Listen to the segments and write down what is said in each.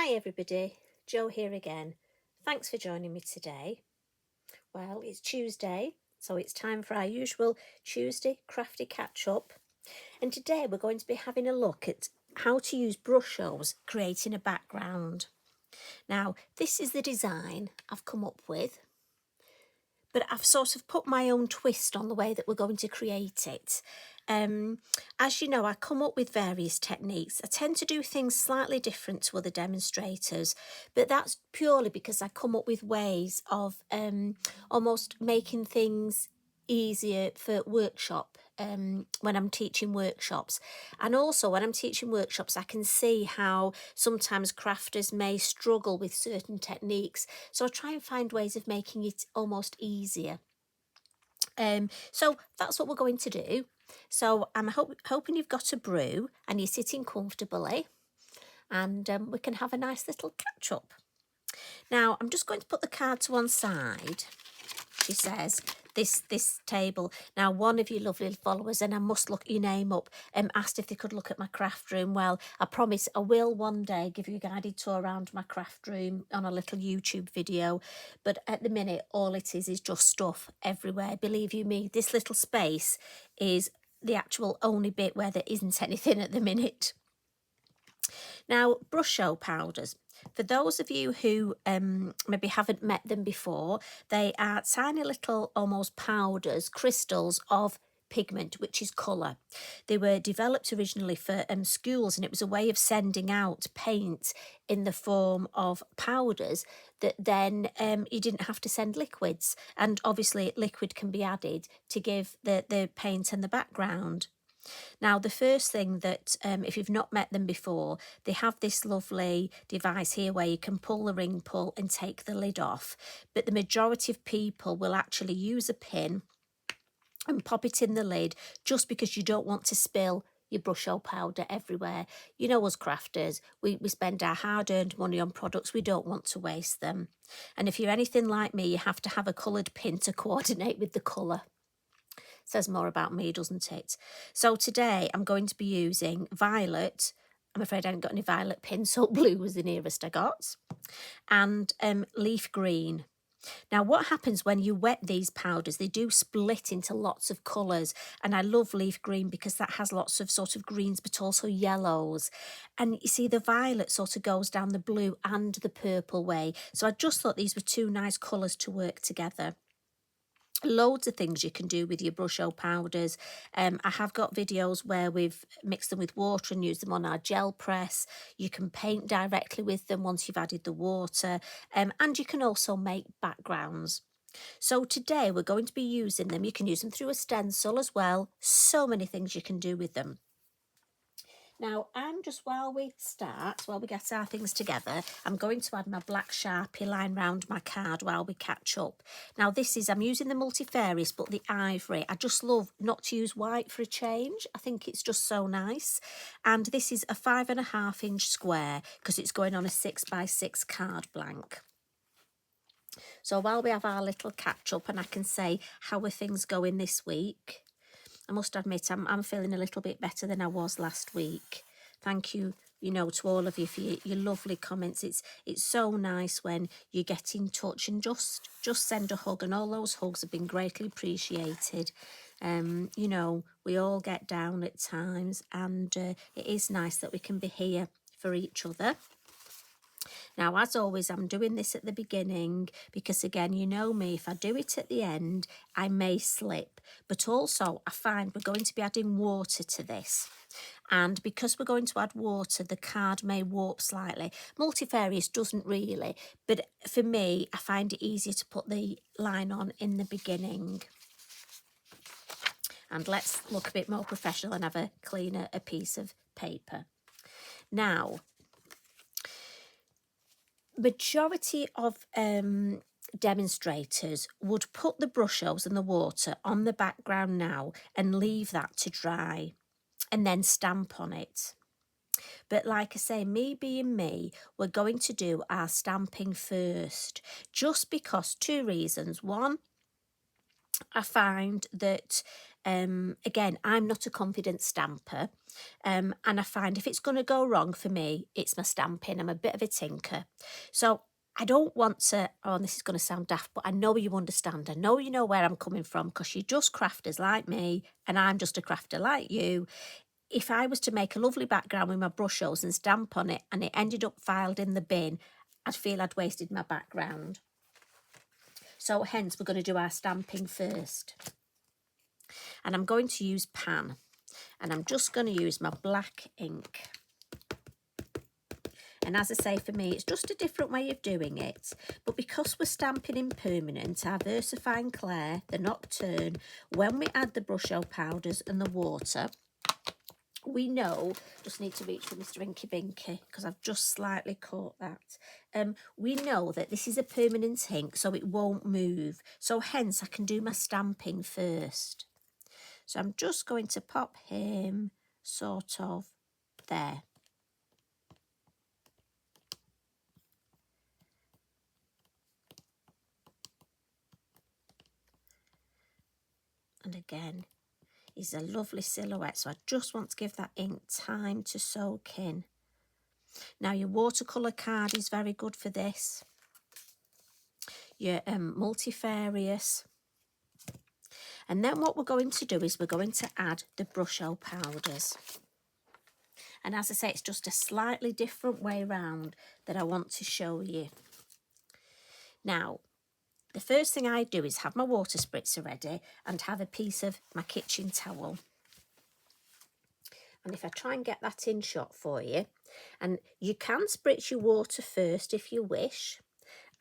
Hi everybody, Jo here again. Thanks for joining me today. Well, it's Tuesday, so it's time for our usual Tuesday crafty catch-up. And today we're going to be having a look at how to use brushes creating a background. Now, this is the design I've come up with, but I've sort of put my own twist on the way that we're going to create it. As you know, I come up with various techniques. I tend to do things slightly different to other demonstrators, but that's purely because I come up with ways of almost making things easier for workshop when I'm teaching workshops. And also when I'm teaching workshops, I can see how sometimes crafters may struggle with certain techniques. So I try and find ways of making it almost easier. So that's what we're going to do. So I'm hoping you've got a brew and you're sitting comfortably, and we can have a nice little catch up. Now I'm just going to put the card to one side. She says this table. Now one of you lovely followers, and I must look your name up, asked if they could look at my craft room. Well, I promise I will one day give you a guided tour around my craft room on a little YouTube video, but at the minute all it is just stuff everywhere. Believe you me, this little space is the actual only bit where there isn't anything at the minute. Now, Brusho powders. For those of you who maybe haven't met them before, they are tiny little almost powders, crystals of pigment, which is colour. They were developed originally for schools, and it was a way of sending out paint in the form of powders that then you didn't have to send liquids. And obviously liquid can be added to give the paint and the background. Now, the first thing that, if you've not met them before, they have this lovely device here where you can pull the ring pull and take the lid off. But the majority of people will actually use a pin and pop it in the lid just because you don't want to spill your Brusho powder everywhere. You know, us crafters, we spend our hard-earned money on products. We don't want to waste them. And if you're anything like me, you have to have a coloured pin to coordinate with the colour. Says more about me, doesn't it? So today I'm going to be using violet. I'm afraid I haven't got any violet pins, so blue was the nearest I got. And leaf green. Now, what happens when you wet these powders? They do split into lots of colours, and I love leaf green because that has lots of sort of greens but also yellows. And you see the violet sort of goes down the blue and the purple way. So I just thought these were two nice colours to work together. Loads of things you can do with your Brusho powders. I have got videos where we've mixed them with water and used them on our gel press. You can paint directly with them once you've added the water, and you can also make backgrounds. So today we're going to be using them. You can use them through a stencil as well. So many things you can do with them. Now, while we get our things together, I'm going to add my black Sharpie line round my card while we catch up. Now, I'm using the multifarious, but the ivory. I just love not to use white for a change. I think it's just so nice. And this is a 5.5 inch square because it's going on a 6x6 card blank. So while we have our little catch up and I can say, how are things going this week? I must admit, I'm feeling a little bit better than I was last week. Thank you, to all of you for your lovely comments. It's so nice when you get in touch and just send a hug, and all those hugs have been greatly appreciated. We all get down at times, and it is nice that we can be here for each other. Now, as always, I'm doing this at the beginning because, again, you know me, if I do it at the end, I may slip. But also, I find we're going to be adding water to this. And because we're going to add water, the card may warp slightly. Multifarious doesn't really, but for me, I find it easier to put the line on in the beginning. And let's look a bit more professional and have a cleaner piece of paper. Now, majority of demonstrators would put the Brushos and the water on the background now and leave that to dry and then stamp on it. But like I say, me being me, we're going to do our stamping first, just because two reasons. One, I find that Again, I'm not a confident stamper, and I find if it's going to go wrong for me, it's my stamping. I'm a bit of a tinker. So I don't want to, oh, and this is going to sound daft, but I know you understand. I know you know where I'm coming from, because you're just crafters like me, and I'm just a crafter like you. If I was to make a lovely background with my brushes and stamp on it, and it ended up filed in the bin, I'd feel I'd wasted my background. So hence, we're going to do our stamping first. And I'm going to use pan, and I'm just going to use my black ink. And as I say, for me, it's just a different way of doing it. But because we're stamping in permanent, our VersaFine Clair, the Nocturne, when we add the Brusho powders and the water, we know, just need to reach for Mr. Inky Binky, because I've just slightly caught that. We know that this is a permanent ink, so it won't move. So hence, I can do my stamping first. So I'm just going to pop him sort of there. And again, he's a lovely silhouette, so I just want to give that ink time to soak in. Now, your watercolour card is very good for this. Your multifarious. And then what we're going to do is we're going to add the Brusho powders. And as I say, it's just a slightly different way round that I want to show you. Now, the first thing I do is have my water spritzer ready and have a piece of my kitchen towel. And if I try and get that in shot for you, and you can spritz your water first if you wish.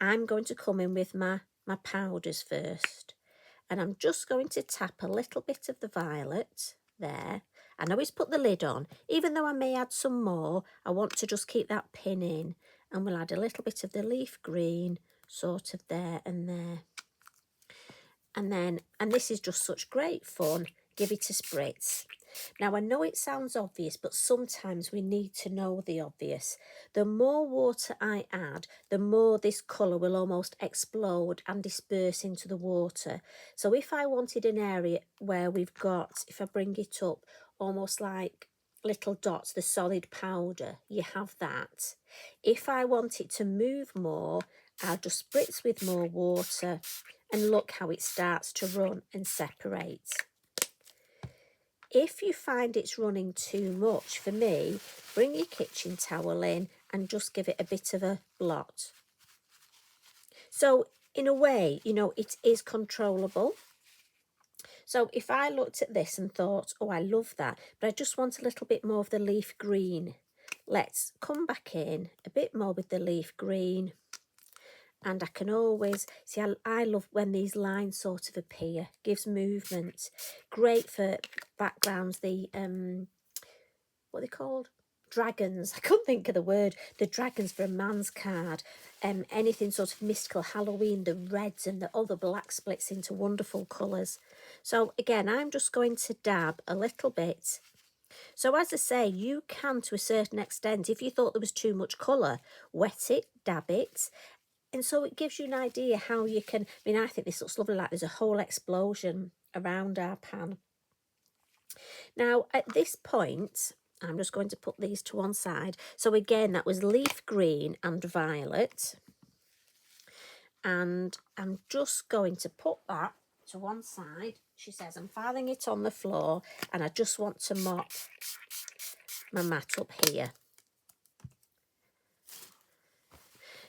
I'm going to come in with my powders first. And I'm just going to tap a little bit of the violet there. I know it's put the lid on. Even though I may add some more, I want to just keep that pin in. And we'll add a little bit of the leaf green, sort of there and there. And this is just such great fun. Give it a spritz. Now, I know it sounds obvious, but sometimes we need to know the obvious. The more water I add, the more this colour will almost explode and disperse into the water. So if I wanted an area where we've got, if I bring it up, almost like little dots, the solid powder, you have that. If I want it to move more, I'll just spritz with more water, and look how it starts to run and separate. If you find it's running too much, for me, bring your kitchen towel in and just give it a bit of a blot. So in a way, you know, it is controllable. So if I looked at this and thought, oh, I love that, but I just want a little bit more of the leaf green, let's come back in a bit more with the leaf green. And I can always, see, I love when these lines sort of appear, gives movement. Great for backgrounds, the, what are they called? Dragons. I couldn't think of the word. The dragons for a man's card. Anything sort of mystical, Halloween, the reds and the other black splits into wonderful colours. So again, I'm just going to dab a little bit. So as I say, you can, to a certain extent, if you thought there was too much colour, wet it, dab it. And so it gives you an idea how you can, I mean, I think this looks lovely, like there's a whole explosion around our pan. Now, at this point, I'm just going to put these to one side. So again, that was leaf green and violet. And I'm just going to put that to one side. She says, I'm filing it on the floor, and I just want to mop my mat up here.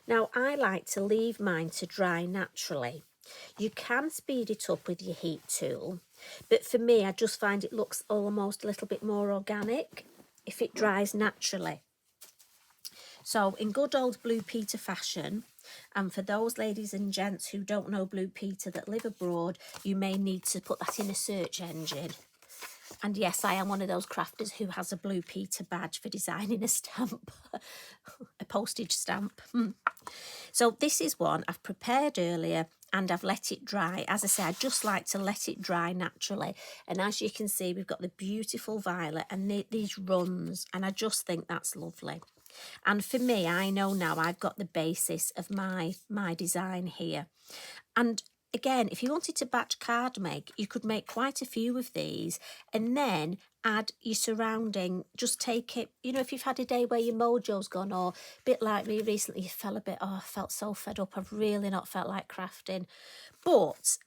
Now, I like to leave mine to dry naturally. You can speed it up with your heat tool, but for me, I just find it looks almost a little bit more organic if it dries naturally. So in good old Blue Peter fashion, and for those ladies and gents who don't know Blue Peter that live abroad, you may need to put that in a search engine. And yes, I am one of those crafters who has a Blue Peter badge for designing a stamp, a postage stamp. So this is one I've prepared earlier and I've let it dry. As I say, I just like to let it dry naturally. And as you can see, we've got the beautiful violet and these runs, and I just think that's lovely. And for me, I know now I've got the basis of my design here. And again, if you wanted to batch card make, you could make quite a few of these and then add your surrounding. Just take it, you know, if you've had a day where your mojo's gone, or a bit like me recently, you felt a bit, oh, I felt so fed up, I've really not felt like crafting. But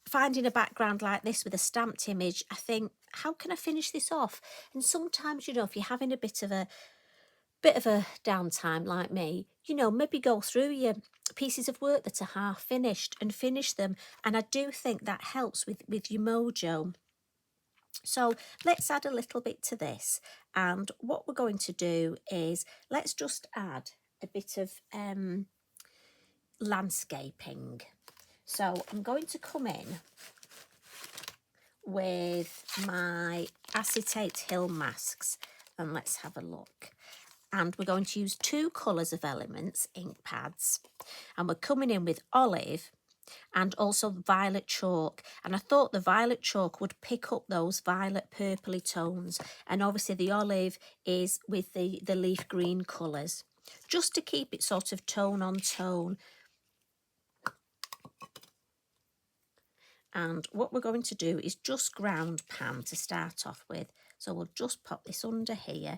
finding a background like this with a stamped image, I think, how can I finish this off? And sometimes, you know, if you're having a bit of a downtime like me, you know, maybe go through your pieces of work that are half finished and finish them. And I do think that helps with your mojo. So let's add a little bit to this. And what we're going to do is let's just add a bit of landscaping. So I'm going to come in with my acetate hill masks and let's have a look. And we're going to use 2 colours of elements, ink pads, and we're coming in with olive and also violet chalk. And I thought the violet chalk would pick up those violet purpley tones, and obviously the olive is with the leaf green colours, just to keep it sort of tone on tone. And what we're going to do is just ground pan to start off with. So we'll just pop this under here.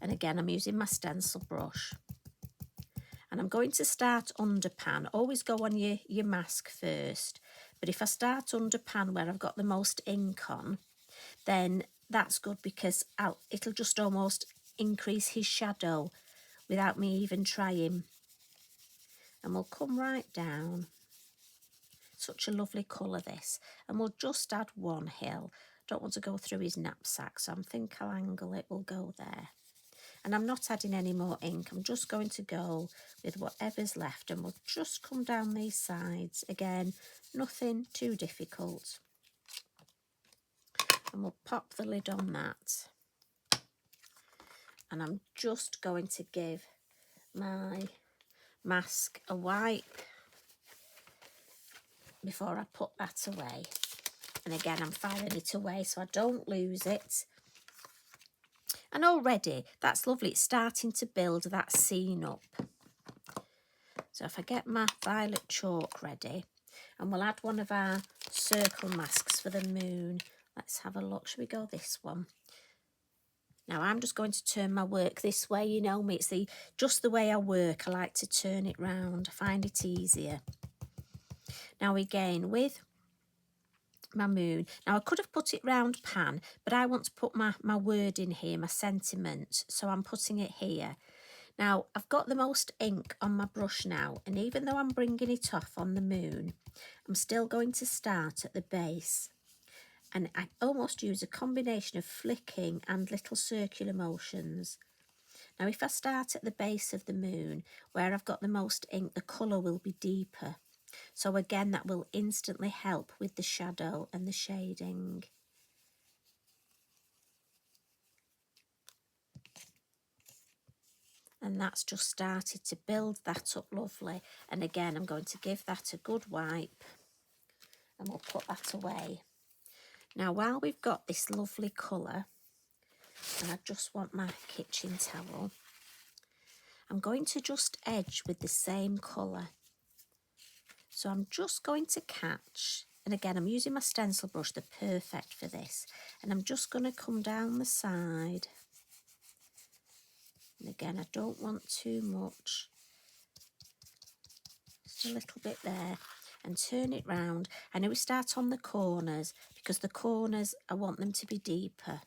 And again, I'm using my stencil brush. And I'm going to start under pan. Always go on your mask first. But if I start under pan where I've got the most ink on, then that's good because it'll just almost increase his shadow without me even trying. And we'll come right down. Such a lovely colour this. And we'll just add 1 hill. Don't want to go through his knapsack, so I think I'll angle it, we'll go there. And I'm not adding any more ink, I'm just going to go with whatever's left and we'll just come down these sides. Again, nothing too difficult. And we'll pop the lid on that. And I'm just going to give my mask a wipe before I put that away. And again, I'm filing it away so I don't lose it. And already, that's lovely. It's starting to build that scene up. So if I get my violet chalk ready, and we'll add one of our circle masks for the moon. Let's have a look. Should we go this one? Now, I'm just going to turn my work this way. You know me, it's just the way I work. I like to turn it round. I find it easier. Now, again, with my moon. Now I could have put it round pan, but I want to put my word in here, my sentiment, so I'm putting it here. Now I've got the most ink on my brush now, and even though I'm bringing it off on the moon, I'm still going to start at the base, and I almost use a combination of flicking and little circular motions. Now if I start at the base of the moon, where I've got the most ink, the colour will be deeper. So again, that will instantly help with the shadow and the shading. And that's just started to build that up lovely. And again, I'm going to give that a good wipe and we'll put that away. Now, while we've got this lovely colour, and I just want my kitchen towel, I'm going to just edge with the same colour. So I'm just going to catch, and again, I'm using my stencil brush, they're perfect for this. And I'm just going to come down the side. And again, I don't want too much. Just a little bit there. And turn it round. I know we start on the corners, because the corners, I want them to be deeper.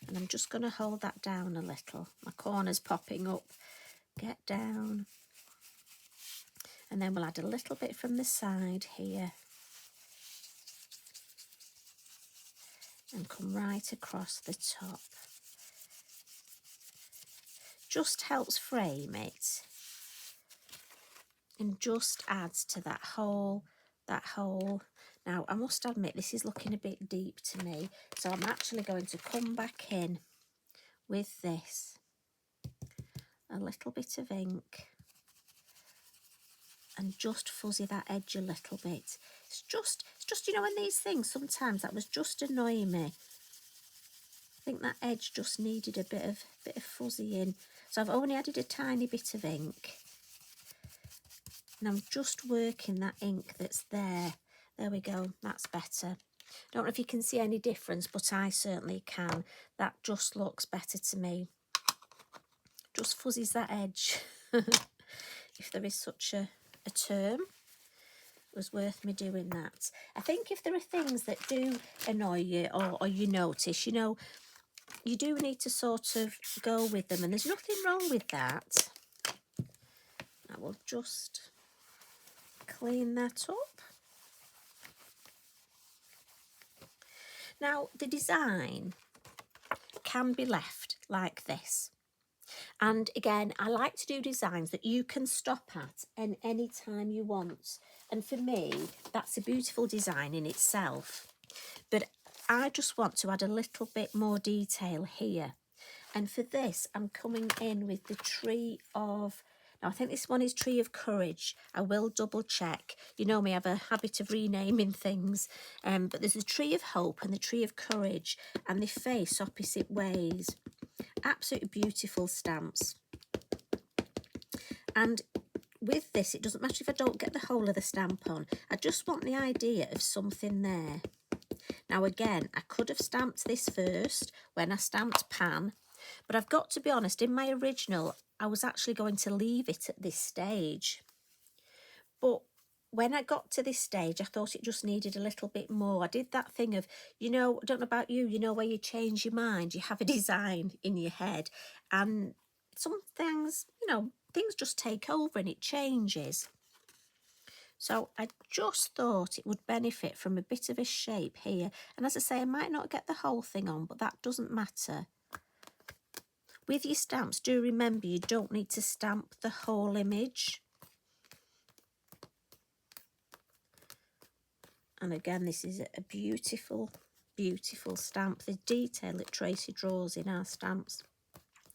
And I'm just going to hold that down a little. My corner's popping up. Get down. And then we'll add a little bit from the side here. And come right across the top. Just helps frame it. And just adds to that whole. Now, I must admit, this is looking a bit deep to me. So I'm actually going to come back in with this. A little bit of ink. And just fuzzy that edge a little bit. It's just you know, in these things, sometimes that was just annoying me. I think that edge just needed a bit of fuzzy in. So I've only added a tiny bit of ink. and I'm just working that ink that's there. There we go, that's better. Don't know if you can see any difference, but I certainly can. That just looks better to me. Just fuzzies that edge, if there is such a term. It was worth me doing that. I think if there are things that do annoy you or you notice, you know, you do need to sort of go with them, and there's nothing wrong with that. I will just clean that up. Now, the design can be left like this. And again, I like to do designs that you can stop at any time you want. And for me, that's a beautiful design in itself. But I just want to add a little bit more detail here. And for this, I'm coming in with the tree of... Now, I think this one is Tree of Courage. I will double check. You know me, I have a habit of renaming things. But there's the Tree of Hope and the Tree of Courage, and they face opposite ways. Absolutely beautiful stamps. And with this, it doesn't matter if I don't get the whole of the stamp on. I just want the idea of something there. Now, again, I could have stamped this first when I stamped Pan, but I've got to be honest, in my original, I was actually going to leave it at this stage. But when I got to this stage, I thought it just needed a little bit more. I did that thing of, you know, I don't know about you, you know, where you change your mind, you have a design in your head, and some things, you know, things just take over and it changes. So I just thought it would benefit from a bit of a shape here. And as I say, I might not get the whole thing on, but that doesn't matter. With your stamps, do remember you don't need to stamp the whole image. And again, this is a beautiful, beautiful stamp. The detail that Tracy draws in our stamps.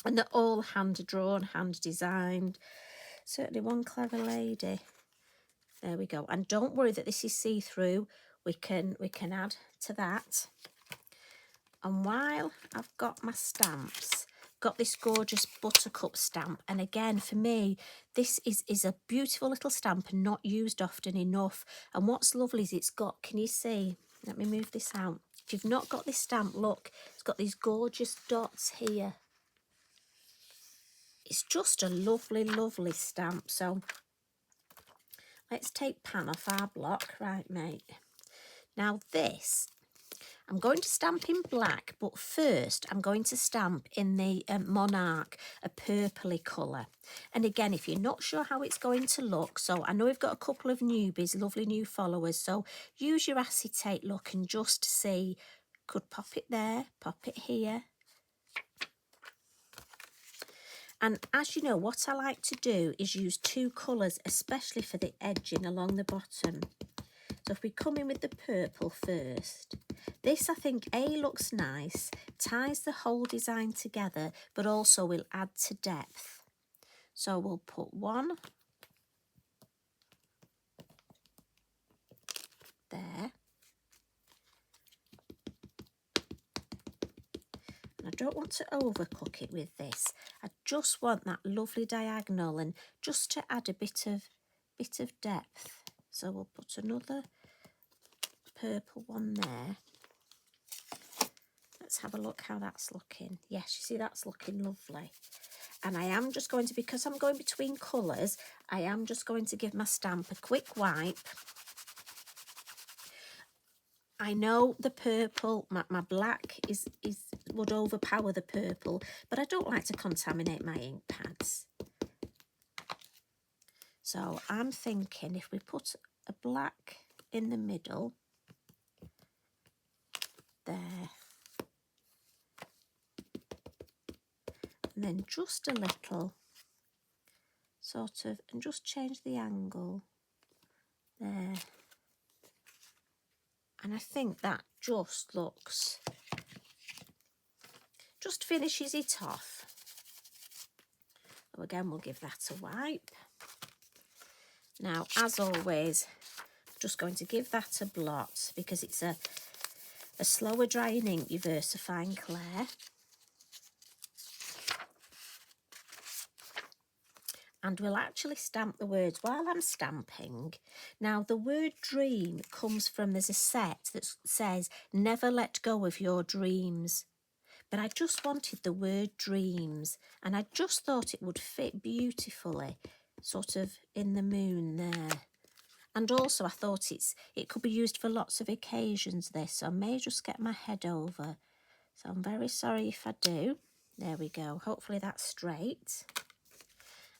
And they're all hand drawn, hand designed. Certainly one clever lady. There we go. And don't worry that this is see-through. We can add to that. And while I've got my stamps, got this gorgeous buttercup stamp. And again, for me, this is a beautiful little stamp and not used often enough. And what's lovely is it's got, can you see? Let me move this out. If you've not got this stamp, look, it's got these gorgeous dots here. It's just a lovely, lovely stamp. So let's take Pan off our block. Right, mate. Now this, I'm going to stamp in black, but first I'm going to stamp in the Monarch, a purpley colour. And again, if you're not sure how it's going to look, so I know we've got a couple of newbies, lovely new followers, so use your acetate look and just see, could pop it there, pop it here. And as you know, what I like to do is use two colours, especially for the edging along the bottom. So if we come in with the purple first, this I think A looks nice, ties the whole design together, but also will add to depth. So we'll put one there. And I don't want to overcook it with this. I just want that lovely diagonal and just to add a bit of depth. So we'll put another purple one there. Let's have a look how that's looking. Yes, you see that's looking lovely. And I am just going to, because I'm going between colours, I am just going to give my stamp a quick wipe. I know the purple, my black would overpower the purple, but I don't like to contaminate my ink pads. So I'm thinking if we put a black in the middle, there, and then just a little, sort of, and just change the angle, there. And I think that just looks, just finishes it off. So again, we'll give that a wipe. Now, as always, just going to give that a blot because it's a slower drying ink, your VersaFine Clair. and we'll actually stamp the words while I'm stamping. Now, the word dream comes from, there's a set that says, never let go of your dreams. But I just wanted the word dreams, and I just thought it would fit beautifully, sort of in the moon there. And also I thought it could be used for lots of occasions, this, so I may just get my head over. So I'm very sorry if I do. There we go. Hopefully that's straight.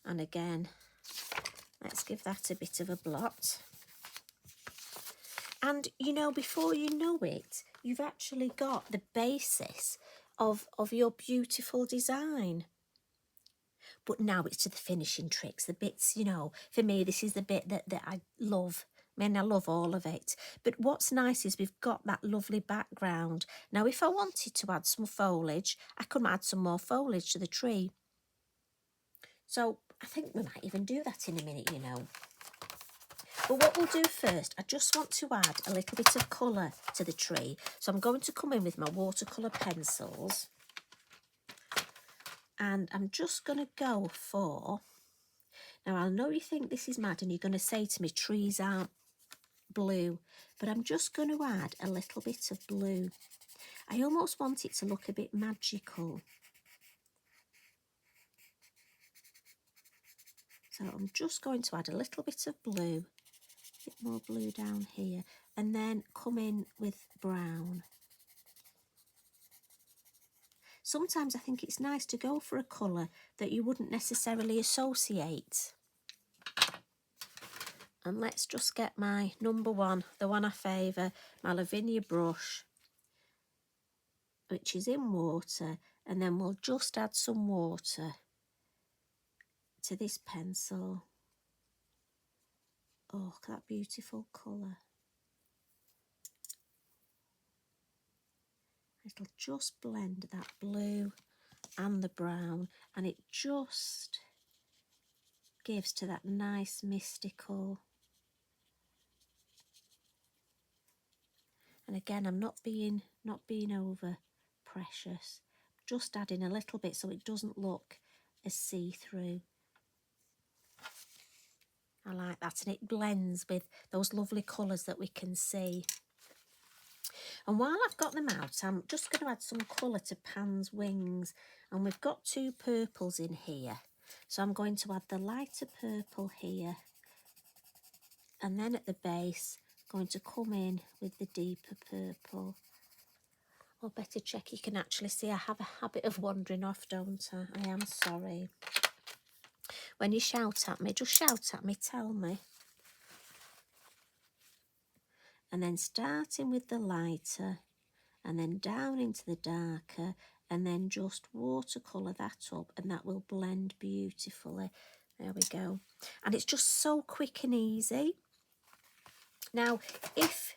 And again, let's give that a bit of a blot. And, you know, before you know it, you've actually got the basis of your beautiful design. But now it's to the finishing tricks, the bits, you know, for me, this is the bit that I love. I mean, I love all of it. But what's nice is we've got that lovely background. Now, if I wanted to add some foliage, I could add some more foliage to the tree. So I think we might even do that in a minute, you know. But what we'll do first, I just want to add a little bit of colour to the tree. So I'm going to come in with my watercolour pencils. And I'm just going to go for... Now, I know you think this is mad and you're going to say to me, trees aren't blue. But I'm just going to add a little bit of blue. I almost want it to look a bit magical. So I'm just going to add a little bit of blue. A bit more blue down here. And then come in with brown. Sometimes I think it's nice to go for a colour that you wouldn't necessarily associate. And let's just get my number one, the one I favour, my Lavinia brush, which is in water, and then we'll just add some water to this pencil. Oh, look at that beautiful colour. It'll just blend that blue and the brown, and it just gives to that nice mystical. And again, I'm not being over precious, just adding a little bit so it doesn't look as see-through. I like that, and it blends with those lovely colours that we can see. And while I've got them out, I'm just going to add some colour to Pan's wings, and we've got two purples in here. So I'm going to add the lighter purple here, and then at the base, going to come in with the deeper purple. Or better check, you can actually see I have a habit of wandering off, don't I? I am sorry. When you shout at me, just shout at me, tell me. And then starting with the lighter, and then down into the darker, and then just watercolour that up, and that will blend beautifully. There we go. And it's just so quick and easy. Now, if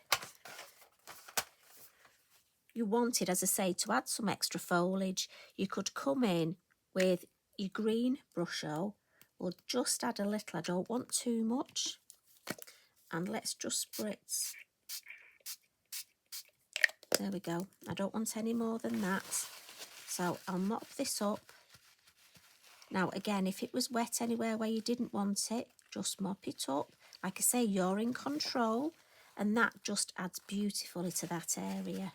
you wanted, as I say, to add some extra foliage, you could come in with your green brusho. We'll just add a little, I don't want too much. And let's just spritz. There we go. I don't want any more than that. So I'll mop this up. Now, again, if it was wet anywhere where you didn't want it, just mop it up. Like I say, you're in control, and that just adds beautifully to that area.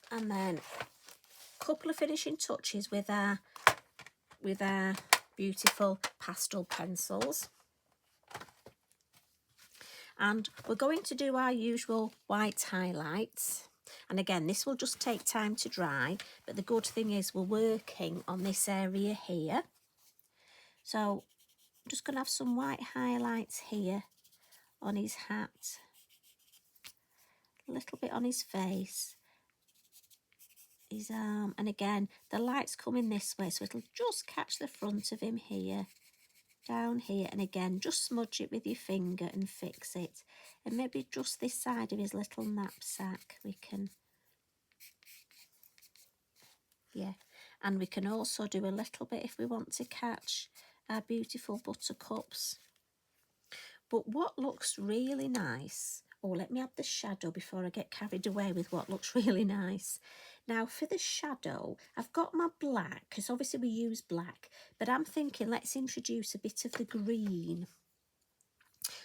And then a couple of finishing touches with our beautiful pastel pencils. And we're going to do our usual white highlights. And again, this will just take time to dry, but the good thing is we're working on this area here. So I'm just going to have some white highlights here on his hat, a little bit on his face, his arm, and again, the light's coming this way, so it'll just catch the front of him here, down here, and again, just smudge it with your finger and fix it. And maybe just this side of his little knapsack we can, yeah. And we can also do a little bit if we want to catch our beautiful buttercups. But what looks really nice Oh, let me add the shadow before I get carried away with what looks really nice. Now for the shadow, I've got my black, because obviously we use black, but I'm thinking let's introduce a bit of the green.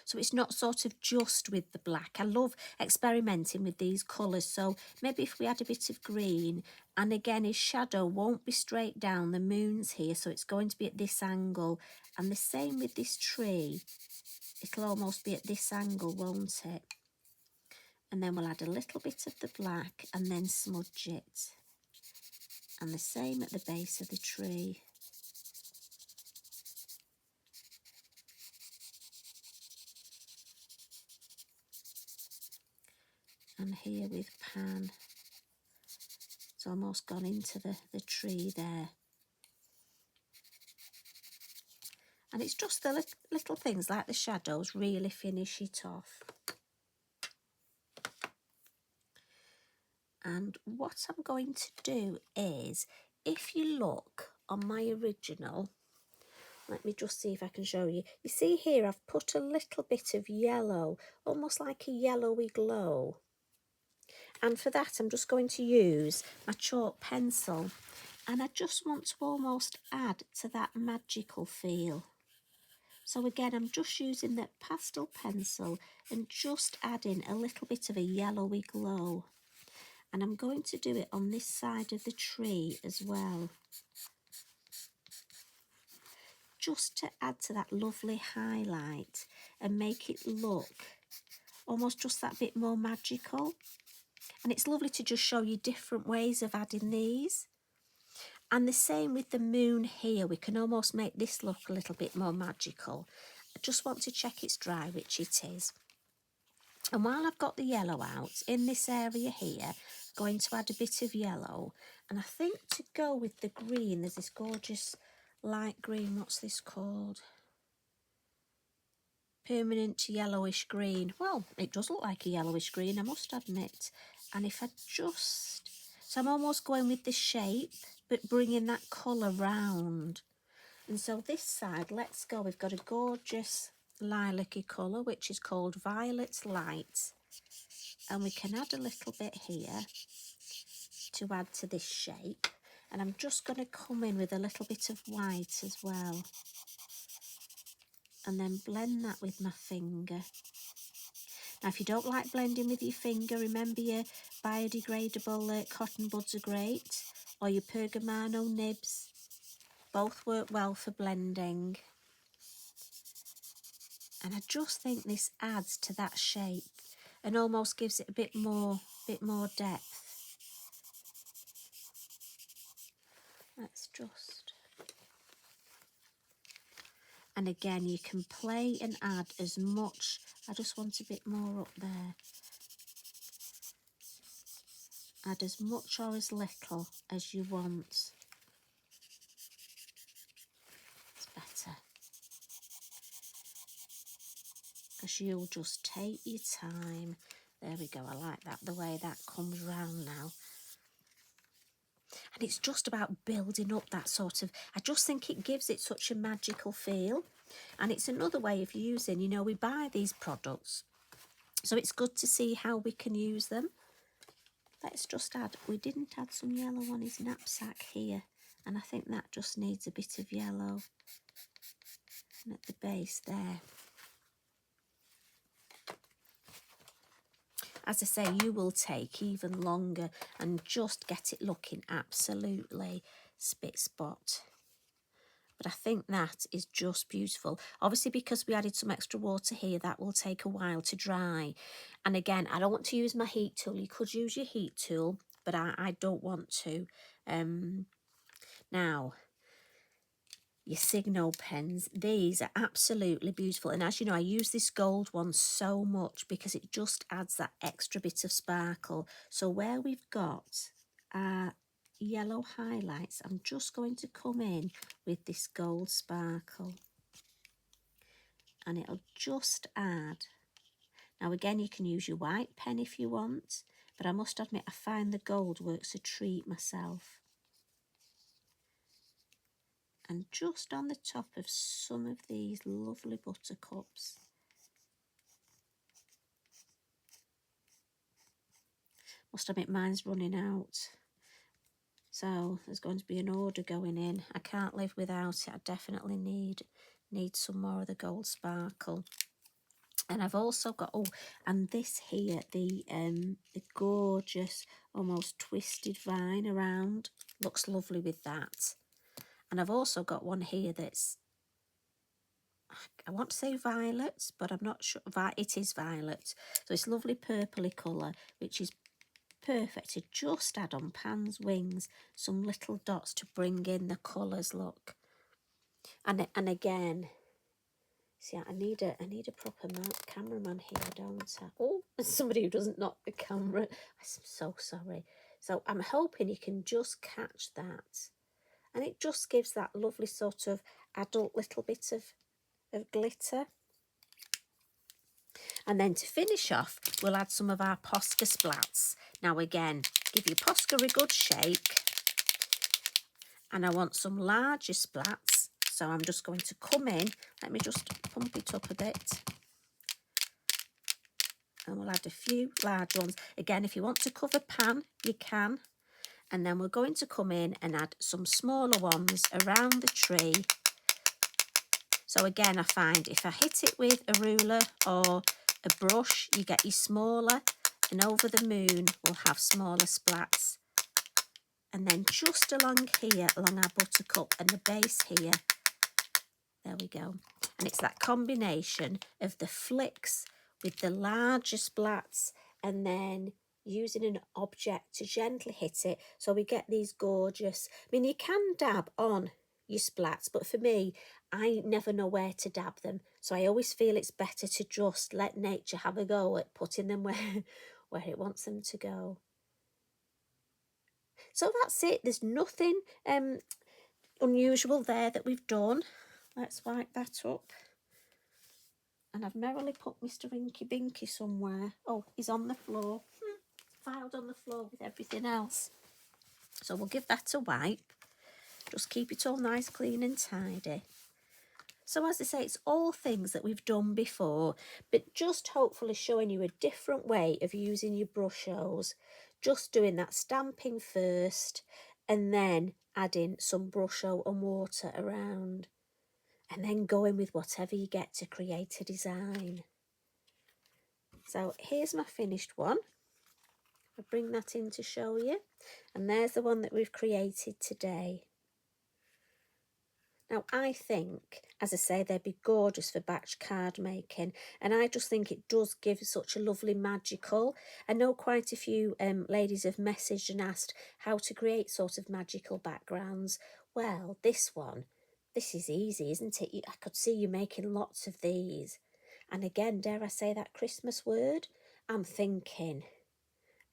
So it's not sort of just with the black. I love experimenting with these colours. So maybe if we add a bit of green, and again his shadow won't be straight down, the moon's here, so it's going to be at this angle. And the same with this tree. It'll almost be at this angle, won't it? And then we'll add a little bit of the black and then smudge it. And the same at the base of the tree. And here with pan, it's almost gone into the tree there. And it's just the little things like the shadows really finish it off. And what I'm going to do is, if you look on my original, let me just see if I can show you. You see here I've put a little bit of yellow, almost like a yellowy glow. And for that I'm just going to use my chalk pencil. And I just want to almost add to that magical feel. So again, I'm just using that pastel pencil and just adding a little bit of a yellowy glow. And I'm going to do it on this side of the tree as well. Just to add to that lovely highlight and make it look almost just that bit more magical. And it's lovely to just show you different ways of adding these. And the same with the moon here, we can almost make this look a little bit more magical. I just want to check it's dry, which it is. And while I've got the yellow out, in this area here, I'm going to add a bit of yellow. And I think to go with the green, there's this gorgeous light green, what's this called? Permanent yellowish green. Well, it does look like a yellowish green, I must admit. And if I just... So I'm almost going with the shape, but bringing that colour round. And so this side, let's go. We've got a gorgeous lilac-y colour, which is called Violet Light. And we can add a little bit here to add to this shape. And I'm just going to come in with a little bit of white as well. And then blend that with my finger. Now, if you don't like blending with your finger, remember your biodegradable cotton buds are great, or your Pergamano nibs. Both work well for blending. And I just think this adds to that shape and almost gives it a bit more depth. Let's just... And again, you can play and add as much. I just want a bit more up there. Add as much or as little as you want. It's better. Because you'll just take your time. There we go, I like that, the way that comes round now. And it's just about building up that sort of, I just think it gives it such a magical feel. And it's another way of using, you know, we buy these products, so it's good to see how we can use them. Let's just add, we didn't add some yellow on his knapsack here, and I think that just needs a bit of yellow. And at the base there. As I say, you will take even longer and just get it looking absolutely spit spot. But I think that is just beautiful. Obviously, because we added some extra water here, that will take a while to dry. And again, I don't want to use my heat tool. You could use your heat tool, but I don't want to. Now, your Signo pens, these are absolutely beautiful. And as you know, I use this gold one so much because it just adds that extra bit of sparkle. So where we've got yellow highlights, I'm just going to come in with this gold sparkle. And it'll just add. Now again, you can use your white pen if you want, but I must admit I find the gold works a treat myself. And just on the top of some of these lovely buttercups. Must admit mine's running out. So there's going to be an order going in. I can't live without it. I definitely need some more of the gold sparkle. And I've also got, oh, and this here, the gorgeous, almost twisted vine around. Looks lovely with that. And I've also got one here that's, I want to say violet, but I'm not sure. It is violet. So it's lovely purpley colour, which is perfect to just add on Pan's wings, some little dots to bring in the colours, look. And again, see, I need a proper cameraman here, don't I? Oh, somebody who doesn't knock the camera. I'm so sorry. So I'm hoping you can just catch that. And it just gives that lovely sort of adult little bit of glitter. And then to finish off, we'll add some of our Posca splats. Now again, give your Posca a good shake. And I want some larger splats. So I'm just going to come in. Let me just pump it up a bit. And we'll add a few large ones. Again, if you want to cover Pan, you can. And then we're going to come in and add some smaller ones around the tree. So again, I find if I hit it with a ruler or a brush, you get your smaller, and over the moon we'll have smaller splats. And then just along here, along our buttercup and the base here, there we go. And it's that combination of the flicks with the larger splats and then using an object to gently hit it so we get these gorgeous, I mean, you can dab on your splats, but for me, I never know where to dab them. So I always feel it's better to just let nature have a go at putting them where it wants them to go. So that's it. There's nothing unusual there that we've done. Let's wipe that up. And I've merrily put Mr. Inky Binky somewhere. Oh, he's on the floor. Filed on the floor with everything else. So we'll give that a wipe. Just keep it all nice, clean and tidy. So as I say, it's all things that we've done before, but just hopefully showing you a different way of using your brushes. Just doing that stamping first and then adding some brusho and water around. And then going with whatever you get to create a design. So here's my finished one. I'll bring that in to show you. And there's the one that we've created today. Now, I think, as I say, they'd be gorgeous for batch card making. And I just think it does give such a lovely magical. I know quite a few ladies have messaged and asked how to create sort of magical backgrounds. Well, this is easy, isn't it? I could see you making lots of these. And again, dare I say that Christmas word? I'm thinking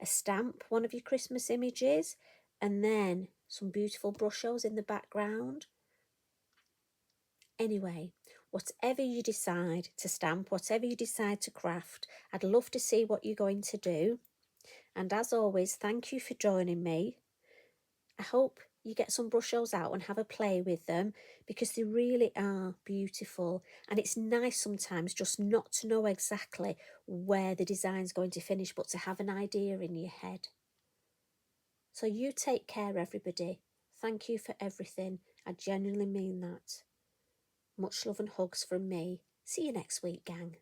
a stamp, one of your Christmas images, and then some beautiful brushos in the background. Anyway, whatever you decide to stamp, whatever you decide to craft, I'd love to see what you're going to do. And as always, thank you for joining me. I hope you get some brushos out and have a play with them because they really are beautiful. And it's nice sometimes just not to know exactly where the design's going to finish, but to have an idea in your head. So you take care, everybody. Thank you for everything. I genuinely mean that. Much love and hugs from me. See you next week, gang.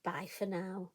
Bye for now.